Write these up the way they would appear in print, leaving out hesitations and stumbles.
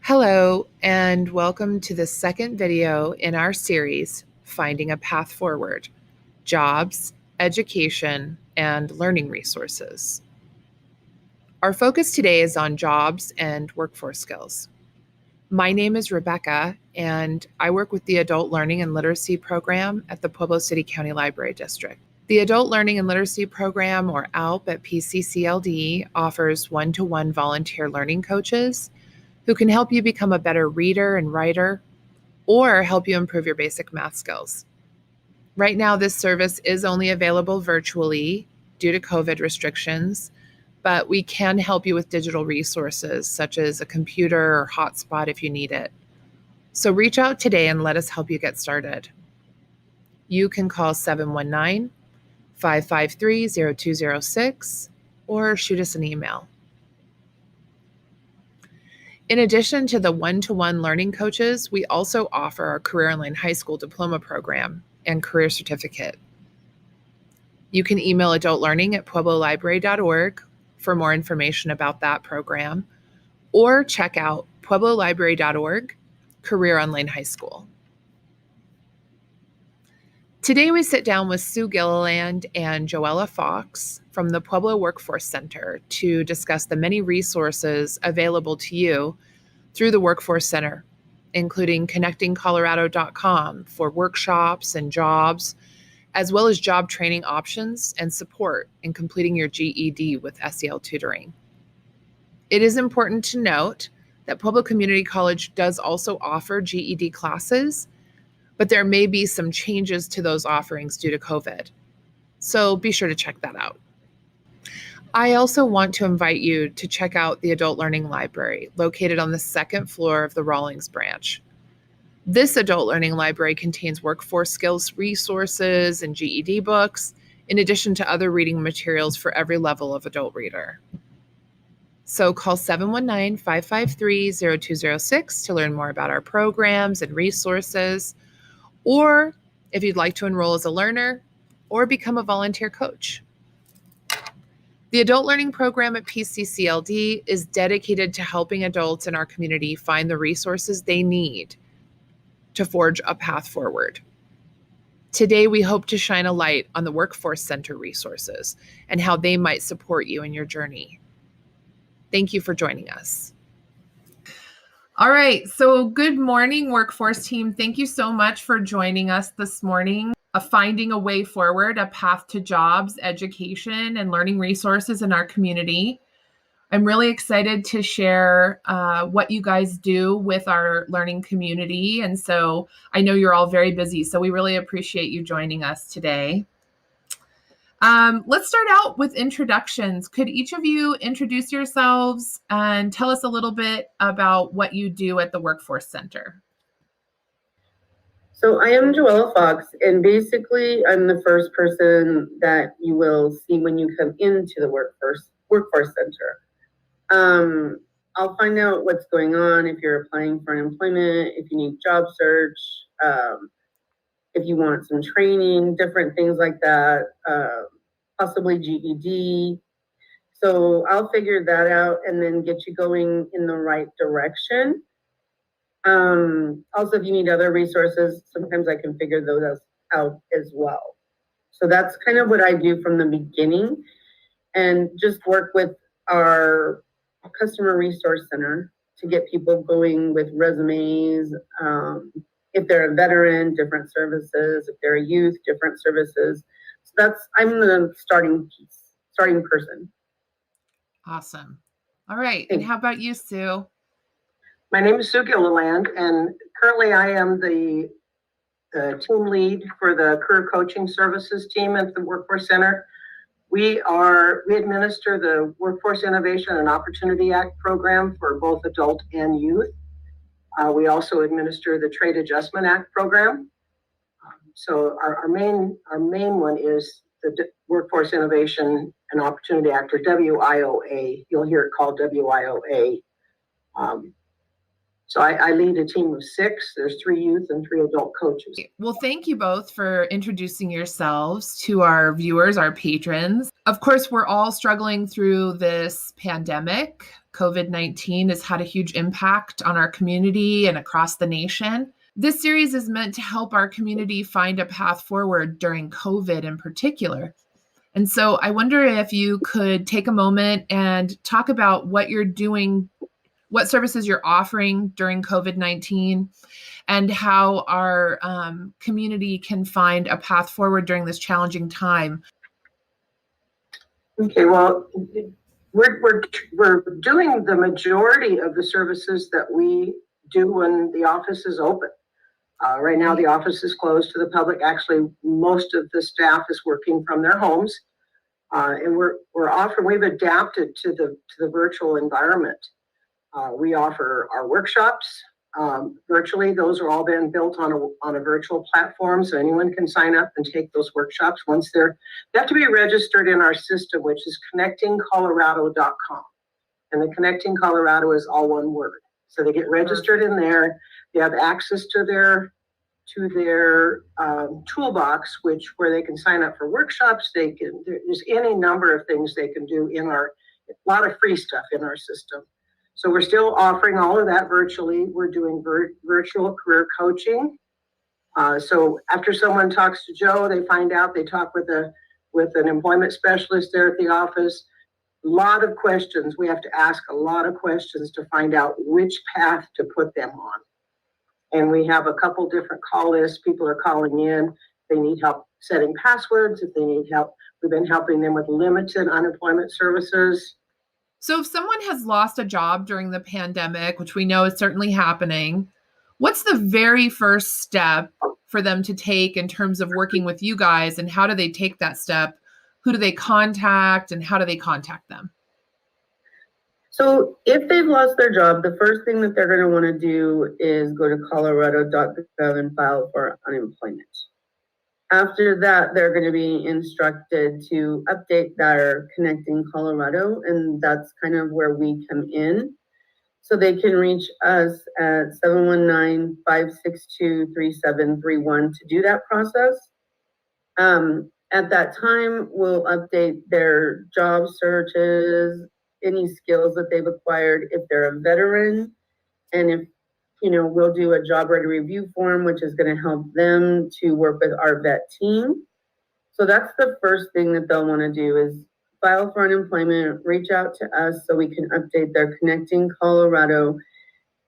Hello, and welcome to the second video in our series, Finding a Path Forward, Jobs, Education, and Learning Resources. Our focus today is on jobs and workforce skills. My name is Rebecca, and I work with the Adult Learning and Literacy Program at the Pueblo City County Library District. The Adult Learning and Literacy Program, or ALP at PCCLD, offers one-to-one volunteer learning coaches who can help you become a better reader and writer or help you improve your basic math skills. Right now, this service is only available virtually due to COVID restrictions, but we can help you with digital resources such as a computer or hotspot if you need it. So reach out today and let us help you get started. You can call 719-553-0206 or shoot us an email. In addition to the one-to-one learning coaches, we also offer our Career Online High School Diploma Program and Career Certificate. You can email adultlearning@pueblolibrary.org for more information about that program, or check out pueblolibrary.org, Career Online High School. Today we sit down with Sue Gilliland and Joella Fox from the Pueblo Workforce Center to discuss the many resources available to you through the Workforce Center, including connectingcolorado.com for workshops and jobs, as well as job training options and support in completing your GED with SEL tutoring. It is important to note that Pueblo Community College does also offer GED classes, but there may be some changes to those offerings due to COVID. So be sure to check that out. I also want to invite you to check out the Adult Learning Library located on the second floor of the Rawlings branch. This Adult Learning Library contains workforce skills resources and GED books, in addition to other reading materials for every level of adult reader. So call 719-553-0206 to learn more about our programs and resources, or if you'd like to enroll as a learner or become a volunteer coach. The Adult Learning Program at PCCLD is dedicated to helping adults in our community find the resources they need to forge a path forward. Today, we hope to shine a light on the Workforce Center resources and how they might support you in your journey. Thank you for joining us. All right, so good morning, Workforce team. Thank you so much for joining us this morning. Finding a way forward, a path to jobs, education, and learning resources in our community. I'm really excited to share what you guys do with our learning community. And so I know you're all very busy, so we really appreciate you joining us today. Let's start out with introductions. Could each of you introduce yourselves and tell us a little bit about what you do at the Workforce Center? So I am Joella Fox, and basically I'm the first person that you will see when you come into the Workforce Center. I'll find out what's going on, if you're applying for unemployment, if you need job search, if you want some training, different things like that, possibly GED. So I'll figure that out and then get you going in the right direction. Also, if you need other resources, sometimes I can figure those out as well. So that's kind of what I do from the beginning, and just work with our customer resource center to get people going with resumes. If they're a veteran, different services. If they're a youth, different services. So I'm the starting person. Awesome. All right. And how about you, Sue? My name is Sue Gilliland, and currently I am the team lead for the career coaching services team at the Workforce Center. We administer the Workforce Innovation and Opportunity Act program for both adult and youth. We also administer the Trade Adjustment Act program. So our main one is the Workforce Innovation and Opportunity Act, or WIOA. You'll hear it called WIOA. So I lead a team of 6. There's 3 youth and 3 adult coaches. Well, thank you both for introducing yourselves to our viewers, our patrons. Of course, we're all struggling through this pandemic. COVID-19 has had a huge impact on our community and across the nation. This series is meant to help our community find a path forward during COVID in particular. And so I wonder if you could take a moment and talk about what you're doing, what services you're offering during COVID-19, and how our community can find a path forward during this challenging time. Okay, well, we're doing the majority of the services that we do when the office is open. Right now, the office is closed to the public. Actually, most of the staff is working from their homes, and we've adapted to the virtual environment. We offer our workshops virtually. Those are all been built on a virtual platform, so anyone can sign up and take those workshops. They have to be registered in our system, which is connectingcolorado.com. And the Connecting Colorado is all one word. So they get registered in there. They have access to their toolbox, where they can sign up for workshops. There's any number of things they can do a lot of free stuff in our system. So we're still offering all of that virtually. We're doing virtual career coaching. So after someone talks to Joe, they find out they talk with an employment specialist there at the office. A lot of questions. We have to ask a lot of questions to find out which path to put them on. And we have a couple different call lists. People are calling in. They need help setting passwords. If they need help, we've been helping them with limited unemployment services. So if someone has lost a job during the pandemic, which we know is certainly happening, what's the very first step for them to take in terms of working with you guys, and how do they take that step? Who do they contact, and how do they contact them? So if they've lost their job, the first thing that they're going to want to do is go to colorado.gov and file for unemployment. After that, they're going to be instructed to update their Connecting Colorado, and that's kind of where we come in. So they can reach us at 719-562-3731 to do that process. At that time, we'll update their job searches, any skills that they've acquired if they're a veteran, and if we'll do a job ready review form, which is going to help them to work with our vet team. So that's the first thing that they'll want to do is file for unemployment, reach out to us so we can update their Connecting Colorado.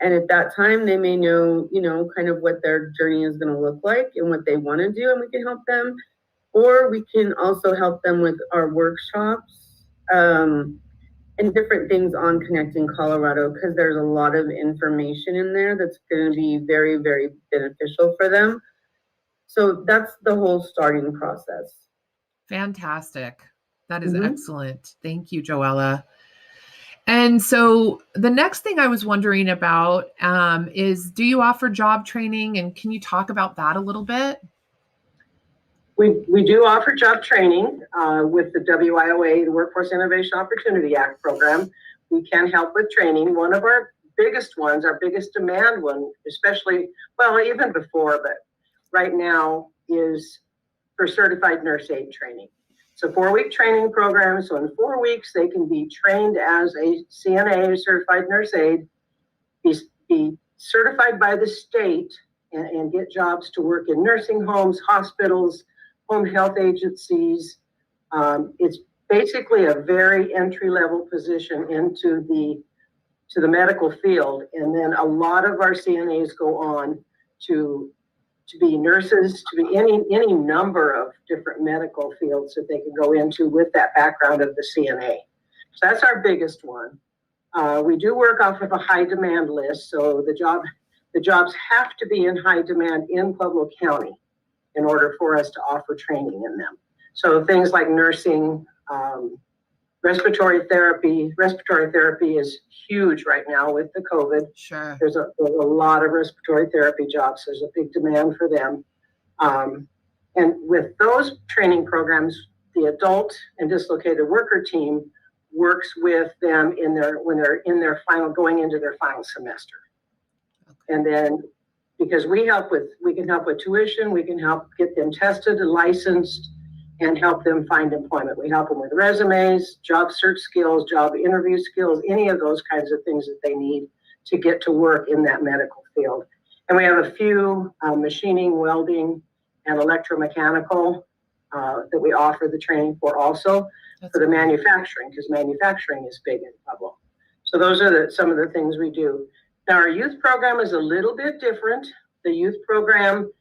And at that time, they may know, kind of what their journey is going to look like and what they want to do, and we can help them. Or we can also help them with our workshops and different things on Connecting Colorado, because there's a lot of information in there that's going to be very, very beneficial for them. So that's the whole starting process. Fantastic. That is excellent. Thank you, Joella. And so the next thing I was wondering about is, do you offer job training, and can you talk about that a little bit? We do offer job training with the WIOA, the Workforce Innovation Opportunity Act program. We can help with training. One of our biggest ones, our biggest demand one, especially, well, even before, but right now, is for certified nurse aid training. So 4-week training program. So in 4 weeks, they can be trained as a CNA, certified nurse aid, be certified by the state, and get jobs to work in nursing homes, hospitals, home health agencies. It's basically a very entry-level position into the medical field. And then a lot of our CNAs go on to be nurses, to be any number of different medical fields that they can go into with that background of the CNA. So that's our biggest one. We do work off of a high demand list. So the jobs have to be in high demand in Pueblo County in order for us to offer training in them. So things like nursing, respiratory therapy. Respiratory therapy is huge right now with the COVID. Sure. There's a lot of respiratory therapy jobs. There's a big demand for them. And with those training programs, the adult and dislocated worker team works with them when they're going into their final semester. And then, because we can help with tuition, we can help get them tested and licensed and help them find employment. We help them with resumes, job search skills, job interview skills, any of those kinds of things that they need to get to work in that medical field. And we have a few machining, welding, and electromechanical that we offer the training for also. That's for the cool. Manufacturing, because manufacturing is big in Pueblo. So those are some of the things we do. Now, our youth program is a little bit different. The youth program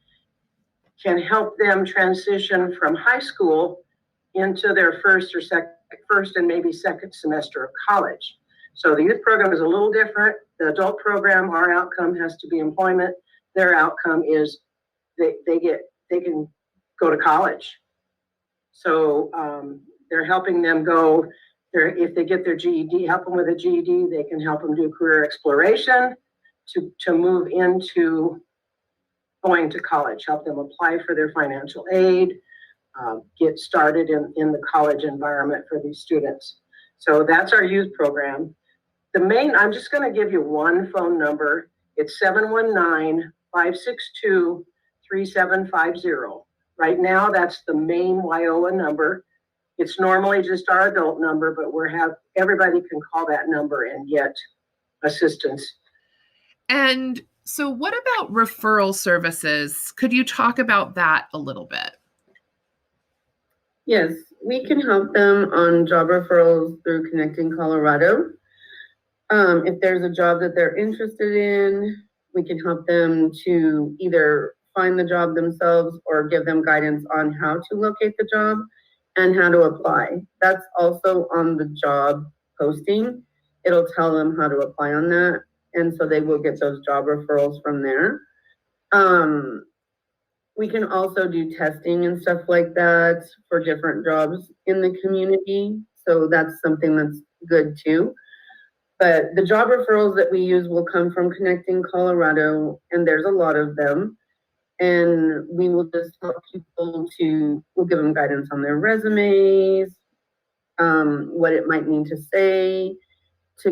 can help them transition from high school into their first and maybe second semester of college. So the youth program is a little different. The adult program, our outcome has to be employment. Their outcome is they can go to college. So they're helping them go. If they get their GED, help them with a GED, they can help them do career exploration to move into going to college, help them apply for their financial aid, get started in the college environment for these students. So that's our youth program. I'm just going to give you one phone number. It's 719-562-3750. Right now, that's the main WIOA number. It's normally just our adult number, but everybody can call that number and get assistance. And so what about referral services? Could you talk about that a little bit? Yes, we can help them on job referrals through Connecting Colorado. If there's a job that they're interested in, we can help them to either find the job themselves or give them guidance on how to locate the job and how to apply. That's also on the job posting. It'll tell them how to apply on that. And so they will get those job referrals from there. We can also do testing and stuff like that for different jobs in the community. So that's something that's good too. But the job referrals that we use will come from Connecting Colorado, and there's a lot of them. And we will just help people we'll give them guidance on their resumes, what it might mean to say to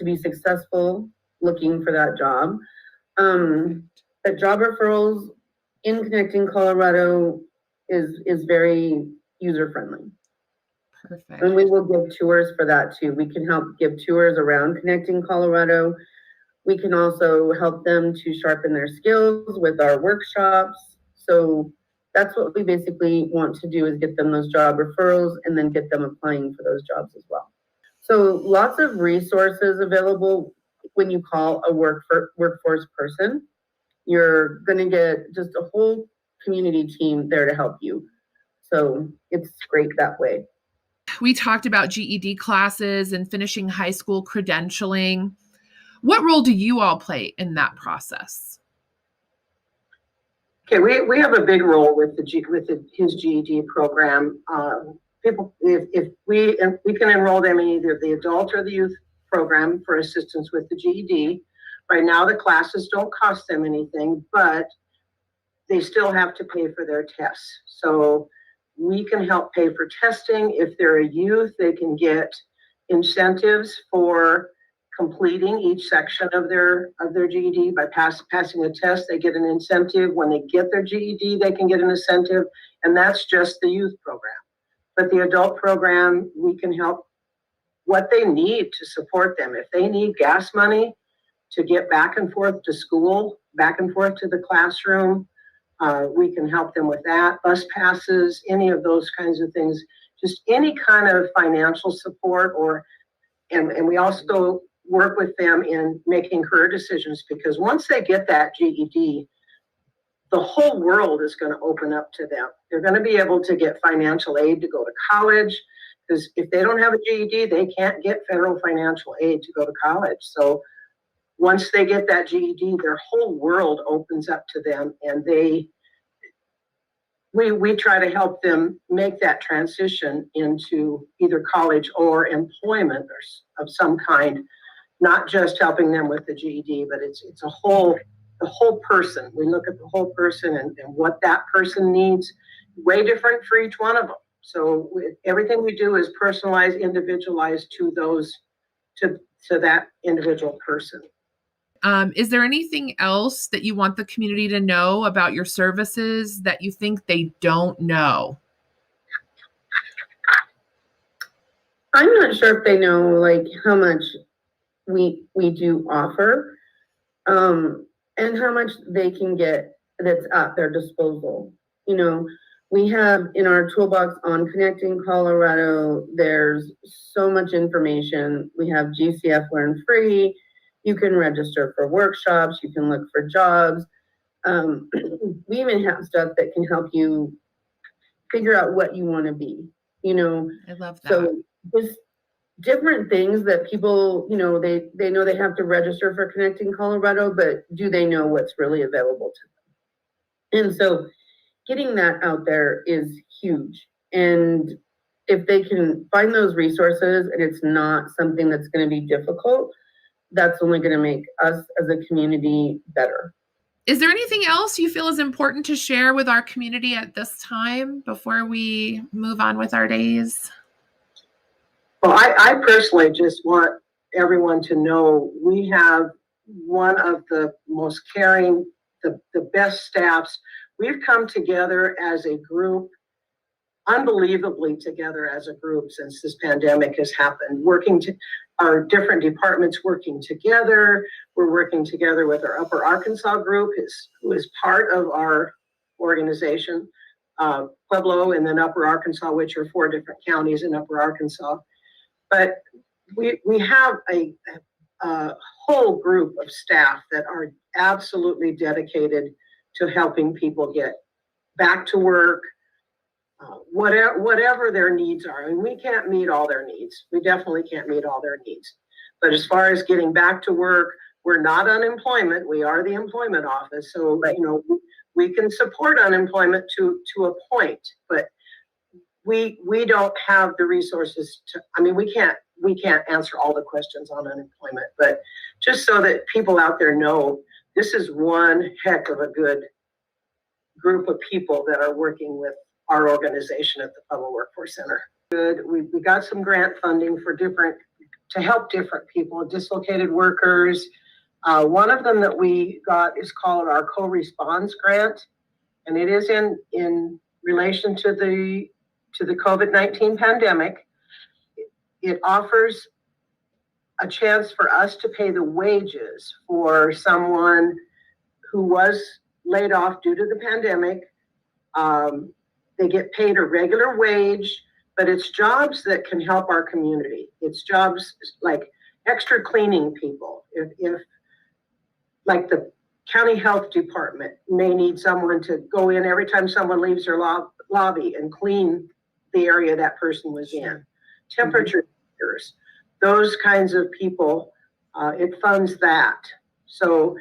be successful looking for that job. The job referrals in Connecting Colorado is very user-friendly. Perfect. And we will give tours for that too. We can help give tours around Connecting Colorado. We can also help them to sharpen their skills with our workshops. So that's what we basically want to do, is get them those job referrals and then get them applying for those jobs as well. So lots of resources available when you call a workforce person. You're going to get just a whole community team there to help you. So it's great that way. We talked about GED classes and finishing high school credentialing. What role do you all play in that process? Okay, we have a big role with his GED program. People, if we can enroll them in either the adult or the youth program for assistance with the GED. Right now, the classes don't cost them anything, but they still have to pay for their tests. So we can help pay for testing. If they're a youth, they can get incentives for completing each section of their GED. By passing a test, they get an incentive. When they get their GED, they can get an incentive, and that's just the youth program. But the adult program, we can help what they need to support them. If they need gas money to get back and forth to school, back and forth to the classroom, we can help them with that. Bus passes, any of those kinds of things, just any kind of financial support, and we also work with them in making career decisions, because once they get that GED, the whole world is going to open up to them. They're going to be able to get financial aid to go to college, because if they don't have a GED, they can't get federal financial aid to go to college. So once they get that GED, their whole world opens up to them, and we try to help them make that transition into either college or employment or of some kind, not just helping them with the GED, but it's the whole person. We look at the whole person and what that person needs, way different for each one of them. So everything we do is personalized, individualized to that individual person. Is there anything else that you want the community to know about your services that you think they don't know? I'm not sure if they know like how much we do offer, and how much they can get that's at their disposal. You know, we have in our toolbox on Connecting Colorado, there's so much information. We have GCF Learn Free. You can register for workshops. You can look for jobs. We even have stuff that can help you figure out what you want to be, you know. I love that. So just different things that people, you know, they know they have to register for Connecting Colorado, but do they know what's really available to them? And so getting that out there is huge. And if they can find those resources and it's not something that's going to be difficult, that's only going to make us as a community better. Is there anything else you feel is important to share with our community at this time before we move on with our days? Well, I personally just want everyone to know we have one of the most caring, the best staffs. We've come together as a group, unbelievably together as a group since this pandemic has happened, our different departments working together. We're working together with our Upper Arkansas group, who is part of our organization, Pueblo and then Upper Arkansas, which are 4 different counties in Upper Arkansas. But we have a whole group of staff that are absolutely dedicated to helping people get back to work, whatever their needs are. I mean, we can't meet all their needs. We definitely can't meet all their needs. But as far as getting back to work, we're not unemployment. We are the employment office. So, you know, we can support unemployment to a point, but we don't have the resources to, I mean, we can't answer all the questions on unemployment, but just so that people out there know, this is one heck of a good group of people that are working with our organization at the Pueblo Workforce Center. Good. We got some grant funding to help different people, dislocated workers. One of them that we got is called our co-response grant, and it is in relation to the COVID-19 pandemic. It offers a chance for us to pay the wages for someone who was laid off due to the pandemic. They get paid a regular wage, but it's jobs that can help our community. It's jobs like extra cleaning people. If like the county health department may need someone to go in every time someone leaves their lobby and clean the area that person was in. Temperature meters, those kinds of people, it funds that. So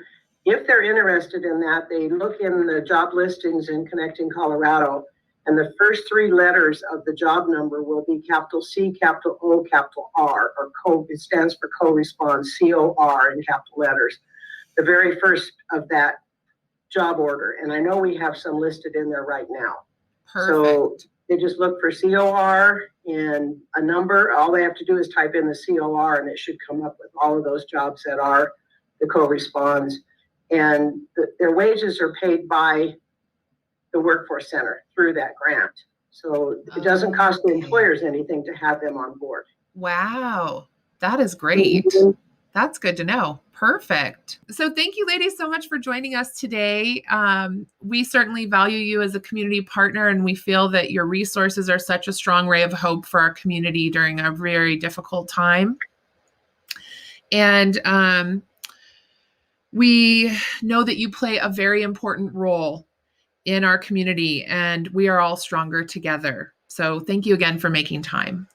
if they're interested in that, they look in the job listings in Connecting Colorado, and the first 3 letters of the job number will be capital C, capital O, capital R, or it stands for co-response, COR in capital letters. The very first of that job order. And I know we have some listed in there right now. Perfect. So they just look for COR and a number. All they have to do is type in the COR and it should come up with all of those jobs that are the co-responds. And their wages are paid by the Workforce Center through that grant. So it doesn't cost the employers anything to have them on board. Wow, that is great. Mm-hmm. That's good to know. Perfect. So thank you, ladies, so much for joining us today. We certainly value you as a community partner, and we feel that your resources are such a strong ray of hope for our community during a very difficult time. And we know that you play a very important role in our community, and we are all stronger together. So thank you again for making time.